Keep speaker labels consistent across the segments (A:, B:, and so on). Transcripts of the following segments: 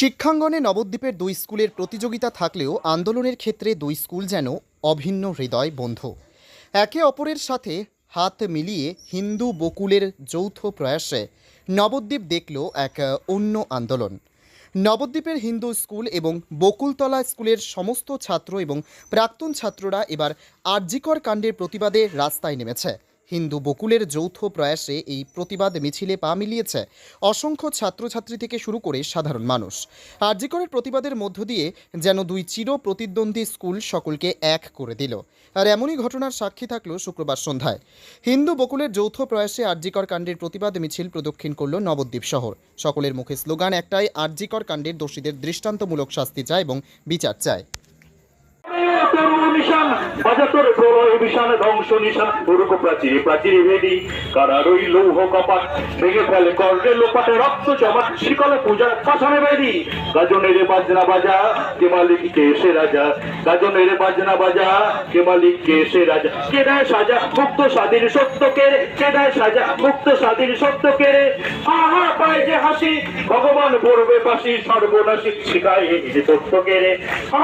A: শিক্ষাঙ্গনে নবদ্বীপের দুই স্কুলের প্রতিযোগিতা থাকলেও আন্দোলনের ক্ষেত্রে দুই স্কুল যেন অভিন্ন হৃদয় বন্ধু। একে অপরের সাথে হাত মিলিয়ে হিন্দু বকুলের যৌথ প্রয়াসে নবদ্বীপ দেখল এক অন্য আন্দোলন। নবদ্বীপের হিন্দু স্কুল এবং বকুলতলা স্কুলের সমস্ত ছাত্র এবং প্রাক্তন ছাত্ররা এবার আরজিকর কাণ্ডের প্রতিবাদে রাস্তায় নেমেছে। হিন্দু বকুলের যৌথ প্রয়াসে এই প্রতিবাদ মিছিলে পা মিলিয়েছে অসংখ্য ছাত্রছাত্রী থেকে শুরু করে সাধারণ মানুষ। আরজিকরের প্রতিবাদের মধ্য দিয়ে যেন দুই চির প্রতিদ্বন্দ্বী স্কুল সকলকে এক করে দিল। আর এমনই ঘটনার সাক্ষী থাকলো শুক্রবার সন্ধ্যায়। হিন্দু বকুলের যৌথ প্রয়াসে আরজিকর কাণ্ডের প্রতিবাদ মিছিল প্রদক্ষিণ করল নবদ্বীপ শহর। সকলের মুখে স্লোগান একটাই, আরজিকর কাণ্ডের দোষীদের দৃষ্টান্তমূলক শাস্তি চায় এবং বিচার চায়।
B: বাজাতর প্রলয় বিশাল ধ্বংস নিশান উরুক প্রাচীরে প্রাচীরে ভেদি কারা রই লৌহ কপাট ভেঙে ফেলে কর্ণে লোপাটে রক্ত জমাট শিকলে পূজার পাশানে বেদি গাজনের বাজনা বাজা কে মালিক কে এসে রাজা গাজনের বাজনা বাজা কে মালিক কে এসে রাজা কে দেয় সাজা মুক্ত স্বাধীন সত্য কেড়ে কে দেয় সাজা মুক্ত স্বাধীন সত্য কেড়ে আহা পায় যে হাসি ভগবান পড়বে পাশি সর্বনাশী শিখায় যে তথ্য কেড়ে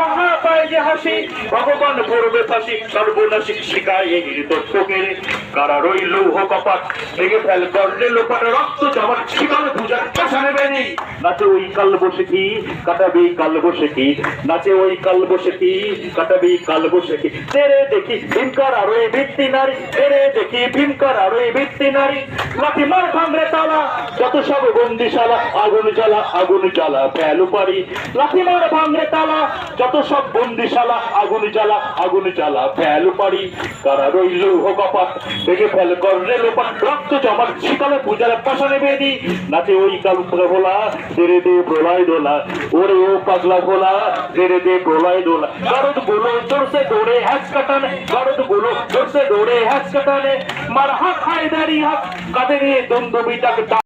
B: আহা পায় যে হাসি ভগবান পড়বে ফাঁসি সর্বনাশী শিখায় তথ্য কেড়ে কারা রই লৌহ কপাট ভেঙে ফেল কর্ণে লোপাট রক্ত জমাট শিকল পূজার পাশানে বেনি নাচে ওই কাল বসে কি কাটাবি কাল বসে কি নাচে ওই কাল বসে কি কাটাবি কাল বসে কি তেরে দেখি ভীমকার আর ওই ভিত্তি নারী তেরে দেখি ভীমকার আর ওই ভিত্তি নারী লাঠি মার ভাঙরে তালা যত সব বন্দিশালা আগুন জ্বালা ফেলু পারি লাঠি মার ভাঙরে তালা যত সব বন্দিশালা আগুন জ্বালা ফেলু পারি কারা রইল কপাট ভেঙে ফেল কর্ণে লোপাট রক্ত জমাট শীতলে পূজার পাশানে বেদি নাচে ওই কাল ভোলা ধীরে দে প্রলয় দোলা ওরে ও পাগলা ভোলা ধীরে দে প্রলয় দোলা গরদ গুলো জোরসে দৌড়ে হ্যাচ কাটানে গরদ গুলো জোরসে দৌড়ে হ্যাচ কাটানে মার হাত খায় দাঁড়ি হাত কাঁধে নিয়ে দ্বন্দ্ব বিটাকে